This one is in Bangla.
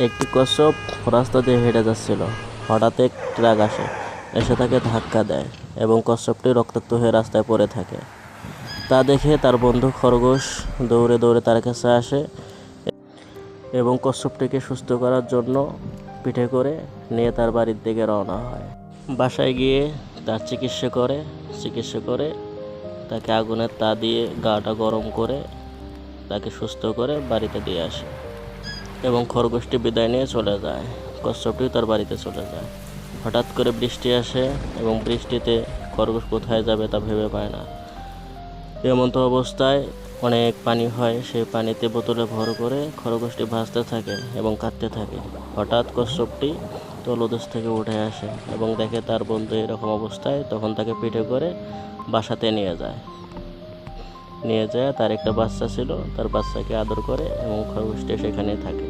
একটি কচ্ছপ রাস্তা দিয়ে হেঁটে যাচ্ছিল। হঠাৎ এক ট্রাক এসে তাকে ধাক্কা দেয় এবং কচ্ছপটি রক্তাক্ত হয়ে রাস্তায় পড়ে থাকে। তা দেখে তার বন্ধু খরগোশ দৌড়ে দৌড়ে তার কাছে আসে এবং কচ্ছপটিকে সুস্থ করার জন্য পিঠে করে নিয়ে তার বাড়ির দিকে রওনা হয়। বাসায় গিয়ে তার চিকিৎসা করে তাকে আগুনের তা দিয়ে গাটা গরম করে তাকে সুস্থ করে বাড়িতে দিয়ে আসে এবং খরগোশটি বিদায় নিয়ে চলে যায়। কচ্ছপটি তার বাড়িতে চলে যায়। হঠাৎ করে বৃষ্টি আসে এবং বৃষ্টিতে খরগোশ কোথায় যাবে তা ভেবে পায় না। এমতো অবস্থায় অনেক পানি হয়, সেই পানিতে বোতলে ভর করে খরগোশটি ভাসতে থাকে এবং কাঁদতে থাকে। হঠাৎ কচ্ছপটি তলদেশ থেকে উঠে আসে এবং দেখে তার বন্ধু এরকম অবস্থায়, তখন তাকে পিঠে করে বাসাতে নিয়ে যায়। তার একটা বাচ্চা ছিল, তার বাচ্চাকে আদর করে এবং খরগোশটি সেখানেই থাকে।